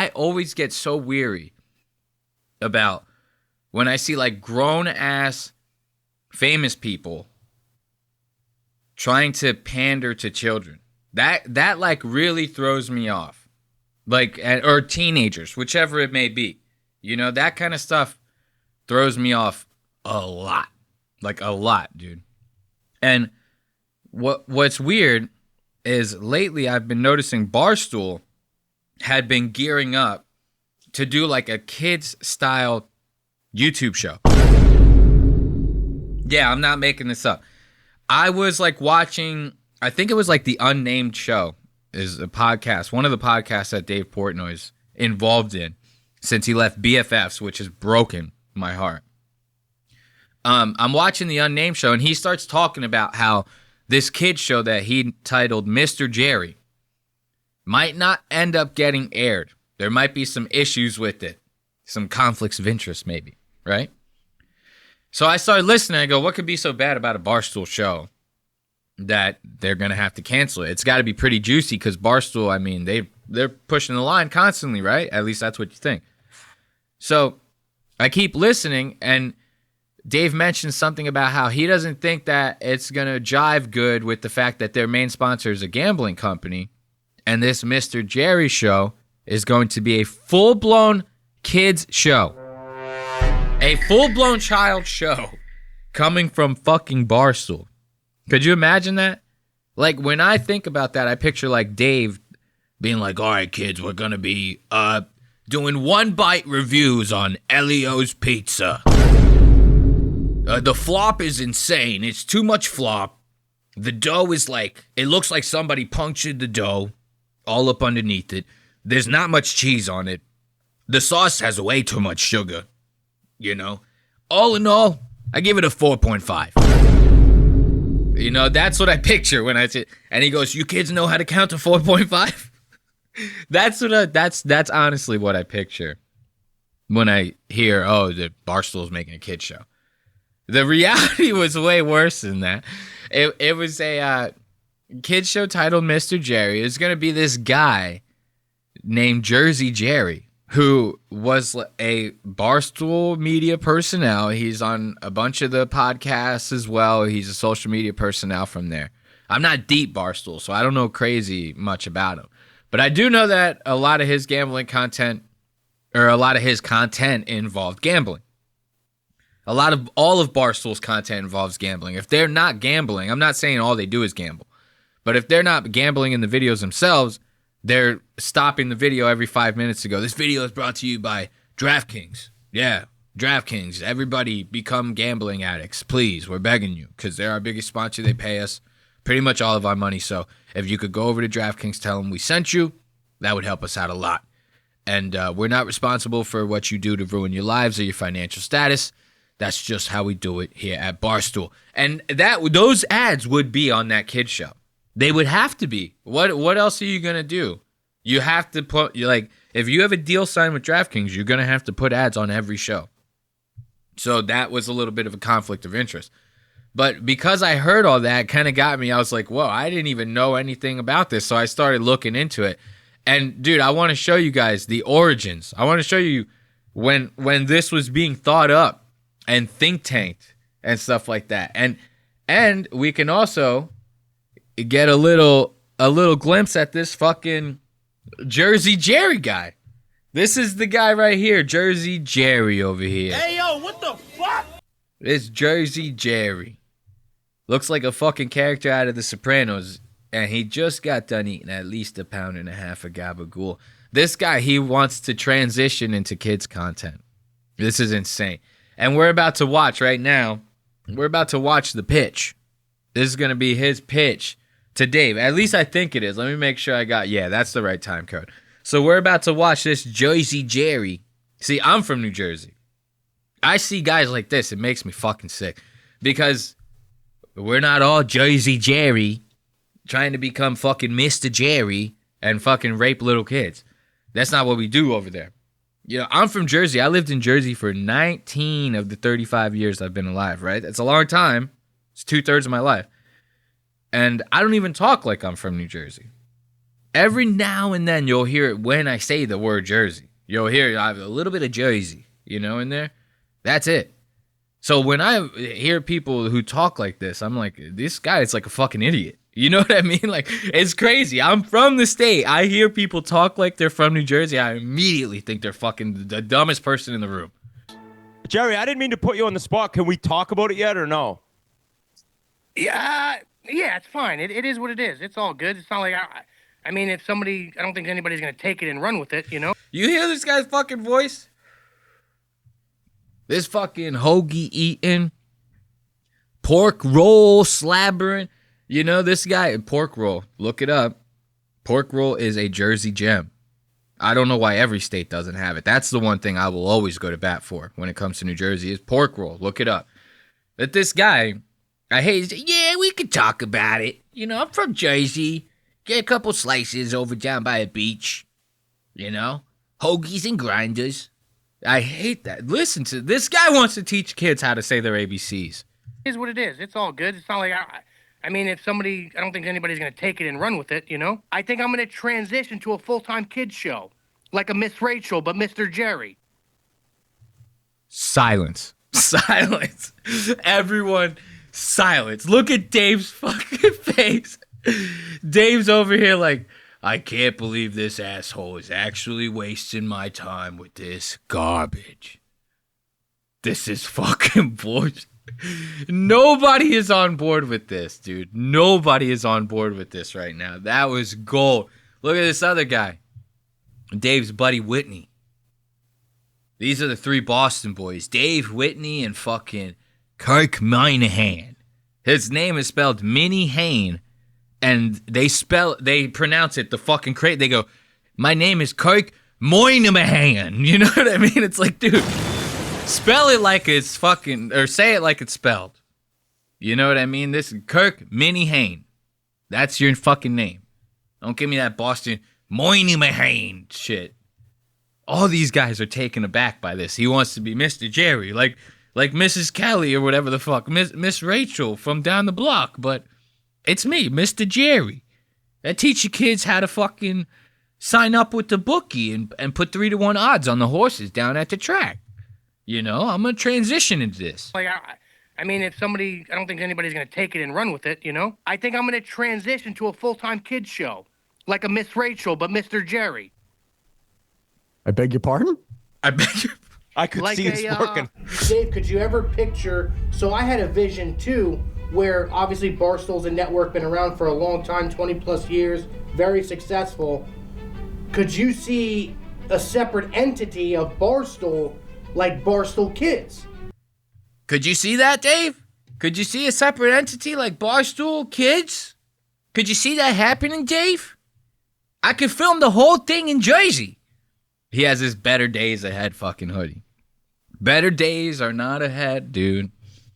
I always get so weary about when I see like grown ass famous people trying to pander to children. That like really throws me off. Like, or teenagers, whichever it may be. You know, that kind of stuff throws me off a lot. Like a lot, dude. And what's weird is lately I've been noticing Barstool had been gearing up to do like a kids style YouTube show. Yeah, I'm not making this up. I was like watching, I think it was like the Unnamed Show is a podcast, one of the podcasts that Dave Portnoy is involved in since he left BFFs, which has broken my heart. I'm watching the Unnamed Show, and he starts talking about how this kid show that he titled Mr. Jerry might not end up getting aired. There might be some issues with it, some conflicts of interest maybe, right? So I started listening. I go, what could be so bad about a Barstool show that they're going to have to cancel it? It's got to be pretty juicy because Barstool, I mean, they're pushing the line constantly, right? At least that's what you think. So I keep listening, and Dave mentioned something about how he doesn't think that it's going to jive good with the fact that their main sponsor is a gambling company, and this Mr. Jerry show is going to be a full-blown kids show. A full-blown child show coming from fucking Barstool. Could you imagine that? Like, when I think about that, I picture, like, Dave being like, all right, kids, we're going to be doing one-bite reviews on Elio's Pizza. The flop is insane. It's too much flop. The dough is like, it looks like somebody punctured the dough all up underneath it. There's not much cheese on it. The sauce has way too much sugar. You know? All in all, I give it a 4.5. You know, that's what I picture when I say, and he goes, you kids know how to count to 4.5? That's honestly what I picture when I hear, oh, the Barstool's making a kid show. The reality was way worse than that. It was a kid show titled Mr. Jerry. It's going to be this guy named Jersey Jerry, who was a Barstool media personnel. He's on a bunch of the podcasts as well. He's a social media personnel from there. I'm not deep Barstool, so I don't know crazy much about him. But I do know that a lot of his gambling content, or a lot of his content involved gambling. All of Barstool's content involves gambling. If they're not gambling, I'm not saying all they do is gamble, but if they're not gambling in the videos themselves, they're stopping the video every 5 minutes to go, this video is brought to you by DraftKings. Yeah, DraftKings. Everybody become gambling addicts. Please, we're begging you, because they're our biggest sponsor. They pay us pretty much all of our money. So if you could go over to DraftKings, tell them we sent you, that would help us out a lot. And we're not responsible for what you do to ruin your lives or your financial status. That's just how we do it here at Barstool. And those ads would be on that kid show. They would have to be. What else are you going to do? You have to put, like, if you have a deal signed with DraftKings, you're going to have to put ads on every show. So that was a little bit of a conflict of interest. But because I heard all that, it kind of got me. I was like, whoa, I didn't even know anything about this. So I started looking into it. And, dude, I want to show you guys the origins. I want to show you when this was being thought up and think tanked and stuff like that. And we can also get a little glimpse at this fucking Jersey Jerry guy. This is the guy right here, Jersey Jerry over here. Hey, yo, what the fuck? It's Jersey Jerry. Looks like a fucking character out of The Sopranos, and he just got done eating at least 1.5 pounds of gabagool. This guy, he wants to transition into kids' content. This is insane. And we're about to watch right now, we're about to watch the pitch. This is going to be his pitch to Dave. At least I think it is. Let me make sure that's the right time code. So we're about to watch this Jersey Jerry. See, I'm from New Jersey. I see guys like this, it makes me fucking sick. Because we're not all Jersey Jerry trying to become fucking Mr. Jerry and fucking rape little kids. That's not what we do over there. You know, I'm from Jersey. I lived in Jersey for 19 of the 35 years I've been alive, right? That's a long time. It's 2/3 of my life. And I don't even talk like I'm from New Jersey. Every now and then you'll hear it when I say the word Jersey. You'll hear I have a little bit of Jersey, in there. That's it. So when I hear people who talk like this, I'm like, this guy is like a fucking idiot. You know what I mean? Like, it's crazy. I'm from the state. I hear people talk like they're from New Jersey. I immediately think they're fucking the dumbest person in the room. Jerry, I didn't mean to put you on the spot. Can we talk about it yet or no? Yeah, it's fine. It is what it is. It's all good. It's not like I mean, if somebody, I don't think anybody's gonna take it and run with it. You hear this guy's fucking voice? This fucking hoagie eating, pork roll slabbering. This guy, pork roll, look it up. Pork roll is a Jersey gem. I don't know why every state doesn't have it. That's the one thing I will always go to bat for when it comes to New Jersey is pork roll. Look it up. But this guy, I hate, yeah, we could talk about it. I'm from Jersey. Get a couple slices over down by a beach. Hoagies and grinders. I hate that. Listen to this guy wants to teach kids how to say their ABCs. It is what it is. It's all good. It's not like I mean, if somebody, I don't think anybody's gonna take it and run with it. I think I'm gonna transition to a full-time kids show, like a Miss Rachel, but Mr. Jerry. Silence. Silence. Everyone, silence. Look at Dave's fucking face. Dave's over here like, I can't believe this asshole is actually wasting my time with this garbage. This is fucking bullshit. Nobody is on board with this, dude. Nobody is on board with this right now. That was gold. Look at this other guy. Dave's buddy Whitney. These are the three Boston boys. Dave, Whitney, and fucking Kirk Minahan. His name is spelled Minnie Hain. And they pronounce it the fucking crazy. They go, my name is Kirk Moynihan. You know what I mean? It's like, dude, spell it like it's fucking, or say it like it's spelled. You know what I mean? This is Kirk Minahan. That's your fucking name. Don't give me that Boston Moynihan shit. All these guys are taken aback by this. He wants to be Mr. Jerry, like Mrs. Kelly or whatever the fuck, Miss Rachel from down the block, but it's me, Mr. Jerry. I teach you kids how to fucking sign up with the bookie and put 3-to-1 odds on the horses down at the track. I'm going to transition into this. Like, I mean, if somebody, I don't think anybody's going to take it and run with it, I think I'm going to transition to a full-time kids show, like a Miss Rachel, but Mr. Jerry. I beg your pardon? I beg you. I could Like see this working. Dave, could you ever picture, so I had a vision too, where obviously Barstool's a network, been around for a long time, 20 plus years, very successful. Could you see a separate entity of Barstool like Barstool Kids? Could you see that, Dave? Could you see a separate entity like Barstool Kids? Could you see that happening, Dave? I could film the whole thing in Jersey. He has his better days ahead fucking hoodie. Better days are not ahead, dude.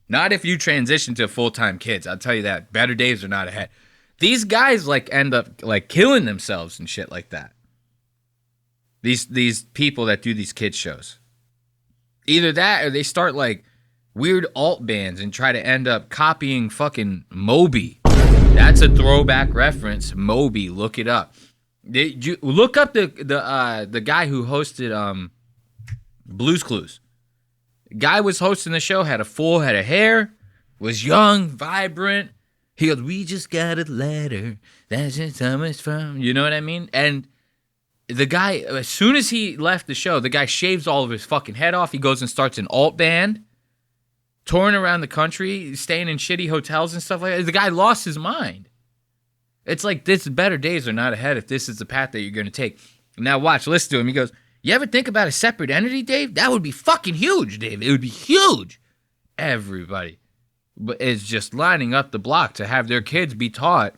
Not if you transition to full-time kids. I'll tell you that. Better days are not ahead. These guys end up killing themselves and shit like that. These people that do these kids shows. Either that or they start weird alt bands and try to end up copying fucking Moby. That's a throwback reference. Moby, look it up. Look up the guy who hosted Blue's Clues. Guy was hosting the show, had a full head of hair, was young, vibrant. He goes, we just got a letter. That's just how much from. You know what I mean? And the guy, as soon as he left the show, the guy shaves all of his fucking head off. He goes and starts an alt band, touring around the country, staying in shitty hotels and stuff like that. The guy lost his mind. It's like, this better days are not ahead if this is the path that you're going to take. Now watch, listen to him. He goes, you ever think about a separate entity, Dave? That would be fucking huge, Dave. It would be huge. Everybody is just lining up the block to have their kids be taught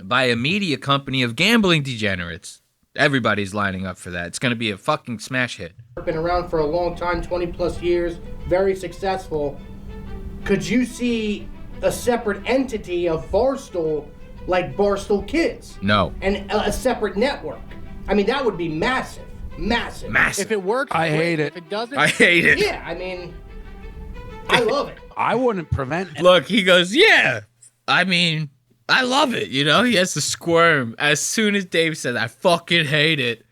by a media company of gambling degenerates. Everybody's lining up for that. It's going to be a fucking smash hit. Been around for a long time, 20 plus years, very successful. Could you see a separate entity of Barstool like Barstool Kids? No. And a separate network? I mean, that would be massive. Massive. Massive. If it works, I great. hate it. If it doesn't, I hate it. Yeah, I mean, I love it. I wouldn't prevent it. Look, he goes, yeah. I mean, I love it. You know, he has to squirm as soon as Dave says, "I fucking hate it."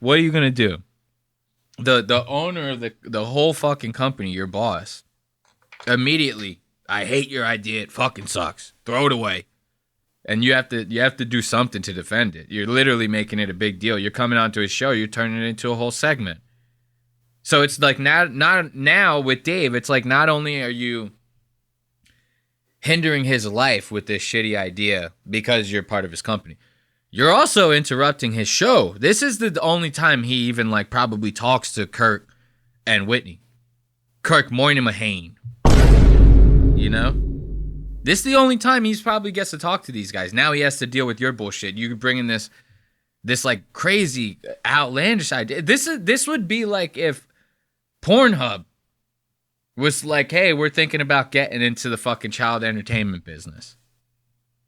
What are you gonna do? The owner of the whole fucking company, your boss, immediately, "I hate your idea. It fucking sucks. Throw it away." And you have to do something to defend it. You're literally making it a big deal. You're coming onto his show. You're turning it into a whole segment. So it's like now with Dave, it's like not only are you hindering his life with this shitty idea because you're part of his company, you're also interrupting his show. This is the only time he even like probably talks to Kirk and Whitney. Kirk Moynihan. You know? This is the only time he's probably gets to talk to these guys. Now he has to deal with your bullshit. You bring in this like crazy outlandish idea. This would be like if Pornhub was like, "Hey, we're thinking about getting into the fucking child entertainment business."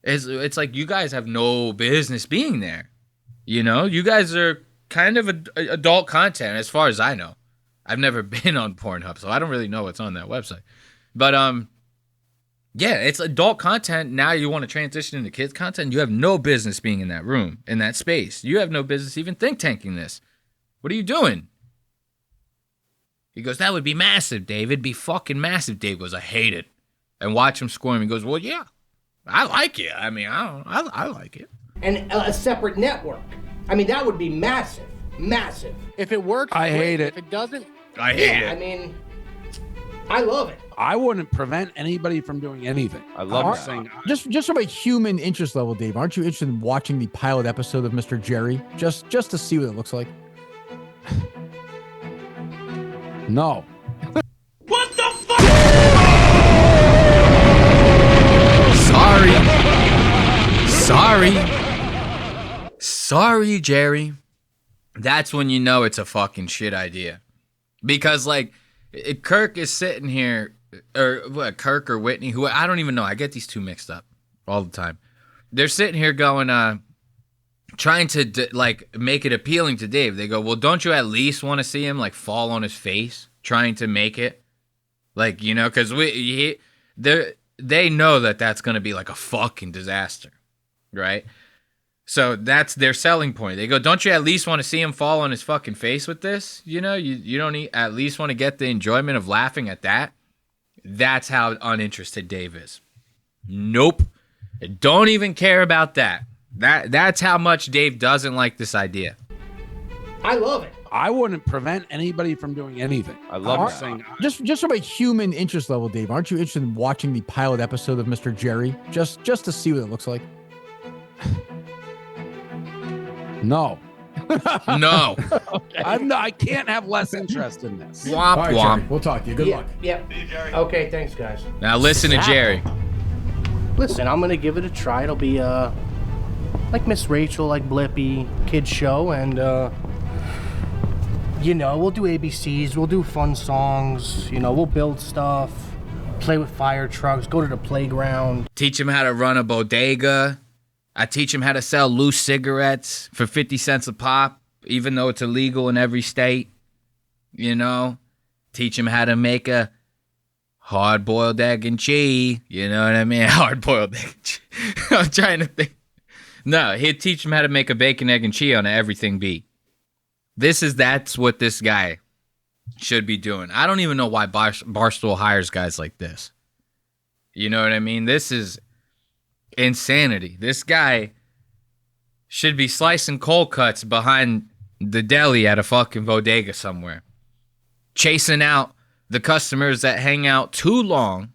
It's like you guys have no business being there. You know, you guys are kind of adult content as far as I know. I've never been on Pornhub, so I don't really know what's on that website. But yeah, it's adult content. Now you want to transition into kids content. You have no business being in that room, in that space. You have no business even think tanking this. What are you doing? He goes, "That would be massive, Dave. It'd be fucking massive." Dave goes, "I hate it." And watch him squirm. He goes, "Well, yeah, I like it. I mean, I like it." And a separate network. I mean, that would be massive. Massive. If it works, I great. hate it. If it doesn't, I hate it. I mean, I love it. I wouldn't prevent anybody from doing anything. I love Are- that. saying Just from a human interest level, Dave, aren't you interested in watching the pilot episode of Mr. Jerry? Just to see what it looks like? no. Sorry, Jerry. That's when you know it's a fucking shit idea. Because, like, Kirk is sitting here, or what, Kirk or Whitney, who I don't even know. I get these two mixed up all the time. They're sitting here going, trying to, like, make it appealing to Dave. They go, "Well, don't you at least want to see him, like, fall on his face, trying to make it?" Like, you know, because they know that that's going to be, like, a fucking disaster, right? So that's their selling point. They go, "Don't you at least want to see him fall on his fucking face with this? You know, you don't at least want to get the enjoyment of laughing at that?" That's how uninterested Dave is. Nope. Don't even care about that. That's how much Dave doesn't like this idea. I love it. I wouldn't prevent anybody from doing anything. I love I'm that. saying Just from a human interest level, Dave, aren't you interested in watching the pilot episode of Mr. Jerry? Just to see what it looks like? no. No. I can't have less interest in this. Womp All right, womp. Jerry, we'll talk to you. Good luck. Yeah. Okay, thanks, guys. Now listen to Jerry. Listen, I'm gonna give it a try. It'll be like Miss Rachel, like Blippy, kids show, and you know, we'll do ABCs, we'll do fun songs, you know, we'll build stuff, play with fire trucks, go to the playground. Teach him how to run a bodega. I teach him how to sell loose cigarettes for 50 cents a pop, even though it's illegal in every state. You know, teach him how to make a hard-boiled egg and cheese. You know what I mean? Hard-boiled egg and cheese. I'm trying to think. No, he'd teach him how to make a bacon, egg, and cheese on an everything beat. That's what this guy should be doing. I don't even know why Barstool hires guys like this. You know what I mean? This is insanity. This guy should be slicing cold cuts behind the deli at a fucking bodega somewhere, chasing out the customers that hang out too long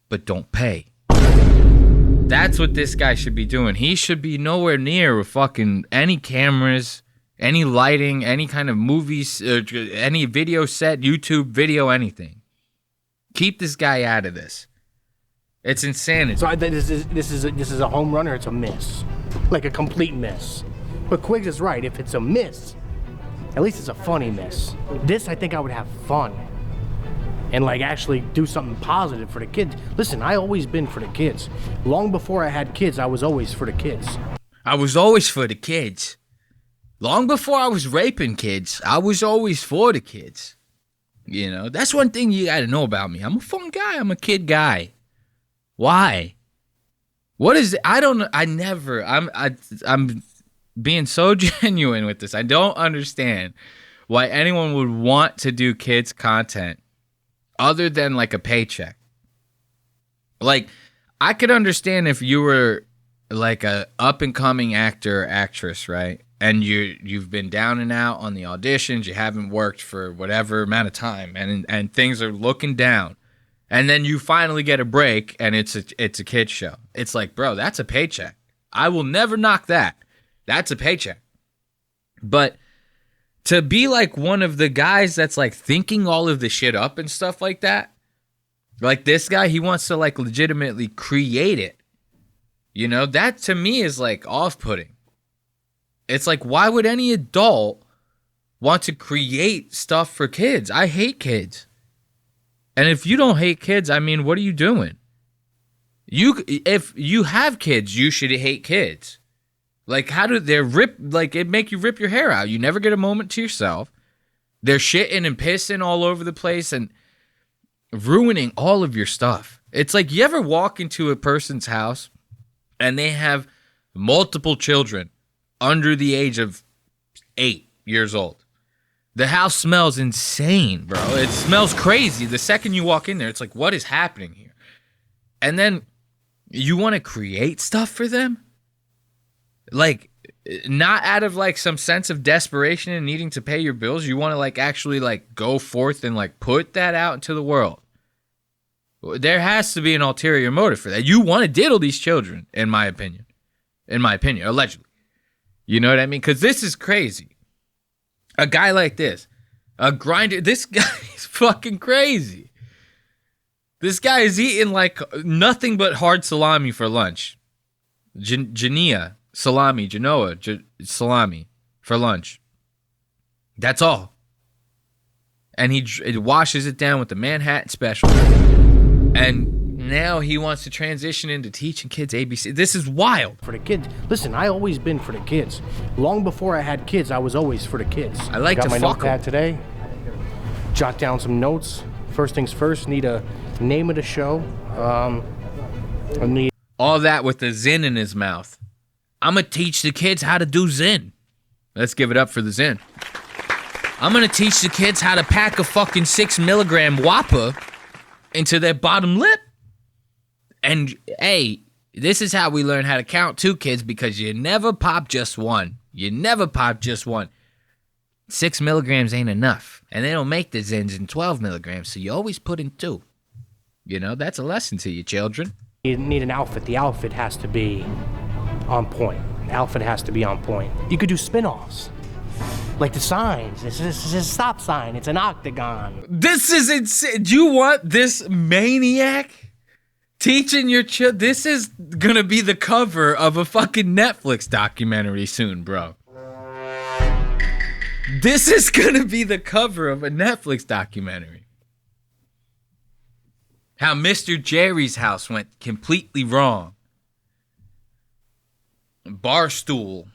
but don't pay. That's what this guy should be doing. He should be nowhere near fucking any cameras, any lighting, any kind of movies, any video set, YouTube video, anything. Keep this guy out of this. It's insanity. So this is a home run or it's a miss, like a complete miss. But Quiggs is right. If it's a miss, at least it's a funny miss. This, I think I would have fun and like actually do something positive for the kids. Listen, I always been for the kids. Long before I had kids, I was always for the kids. I was always for the kids. Long before I was raping kids, I was always for the kids. You know, that's one thing you got to know about me. I'm a fun guy. I'm a kid guy. Why? What is it? I'm being so genuine with this. I don't understand why anyone would want to do kids content other than like a paycheck. Like, I could understand if you were like a up and coming actor or actress, right? And you've been down and out on the auditions, you haven't worked for whatever amount of time, and things are looking down. And then you finally get a break, and it's a kid's show. It's like, bro, that's a paycheck. I will never knock that. That's a paycheck. But to be like one of the guys that's like thinking all of the shit up and stuff like that, like this guy, he wants to like legitimately create it. You know, that to me is like off-putting. It's like, why would any adult want to create stuff for kids? I hate kids. And if you don't hate kids, I mean, what are you doing? If you have kids, you should hate kids. Like, how do they rip, like, it make you rip your hair out. You never get a moment to yourself. They're shitting and pissing all over the place and ruining all of your stuff. It's like, you ever walk into a person's house and they have multiple children under the age of 8 years old? The house smells insane, bro. It smells crazy. The second you walk in there, it's like, what is happening here? And then you want to create stuff for them? Like, not out of like some sense of desperation and needing to pay your bills. You want to like actually like go forth and like put that out into the world. There has to be an ulterior motive for that. You want to diddle these children, in my opinion. Allegedly. You know what I mean? Because this is crazy. A guy like this, a grinder, this guy is fucking crazy. This guy is eating like nothing but hard salami for lunch. Genoa salami for lunch. That's all. And he washes it down with the Manhattan Special. And now he wants to transition into teaching kids ABC. This is wild. For the kids. Listen, I always been for the kids. Long before I had kids, I was always for the kids. I like to my fuck notepad 'em. today. Jot down some notes. First things first, need a name of the show. I need All that with the Zen in his mouth. I'm going to teach the kids how to do Zen. Let's give it up for the Zen. I'm going to teach the kids how to pack a fucking 6 milligram Whopper into their bottom lip. And, hey, this is how we learn how to count too, kids, because you never pop just one. 6 milligrams ain't enough. And they don't make the Zens in 12 milligrams, so you always put in 2. You know, that's a lesson to you, children. You need an outfit. The outfit has to be on point. The outfit has to be on point. You could do spin-offs. Like the signs. This is a stop sign. It's an octagon. This is insane. Do you want this maniac teaching your children? This is gonna be the cover of a fucking Netflix documentary soon, bro. This is gonna be the cover of a Netflix documentary. How Mr. Jerry's house went completely wrong. Barstool.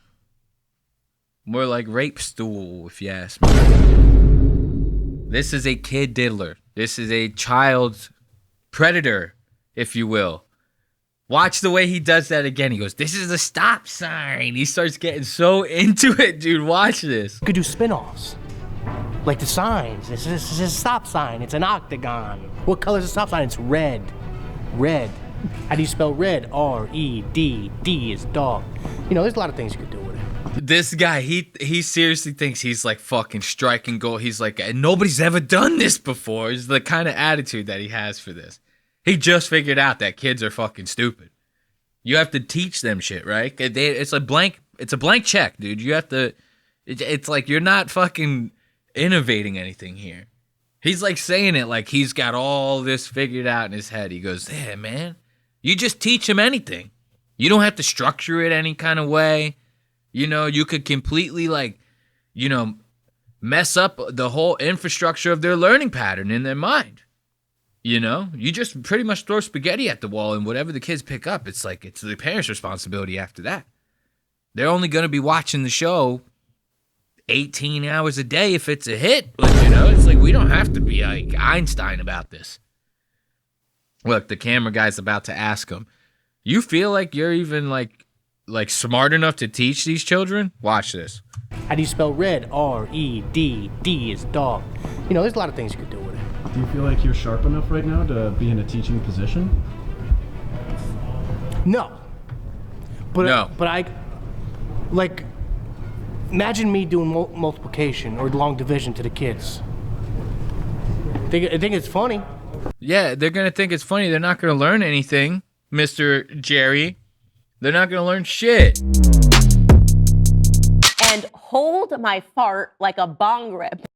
More like rape stool, if you ask me. This is a kid diddler. This is a child predator, if you will. Watch the way he does that again. He goes, this is a stop sign. He starts getting so into it, dude. Watch this. You could do spin-offs. Like the signs. This is a stop sign. It's an octagon. What color is a stop sign? It's red. Red. How do you spell red? R-E-D. D is dog. You know, there's a lot of things you could do with it. This guy, he seriously thinks he's like fucking striking gold. He's like, nobody's ever done this before. Is the kind of attitude that he has for this. He just figured out that kids are fucking stupid. You have to teach them shit, right? It's a blank check, dude. You have to, it's like you're not fucking innovating anything here. He's like saying it like he's got all this figured out in his head. He goes, yeah, man, you just teach them anything. You don't have to structure it any kind of way. You know, you could completely like, you know, mess up the whole infrastructure of their learning pattern in their mind. You know, you just pretty much throw spaghetti at the wall and whatever the kids pick up, it's like, it's the parents' responsibility after that. They're only going to be watching the show 18 hours a day if it's a hit. But, you know, it's like, we don't have to be like Einstein about this. Look, the camera guy's about to ask him, You feel like you're even like smart enough to teach these children? Watch this. How do you spell red? R-E-D. D is dog. You know, there's a lot of things you could do with it. Do you feel like you're sharp enough right now to be in a teaching position? No. But No. But I, like, imagine me doing multiplication or long division to the kids. I think it's funny. Yeah, they're gonna think it's funny. They're not gonna learn anything, Mr. Jerry. They're not gonna learn shit. And hold my fart like a bong rip.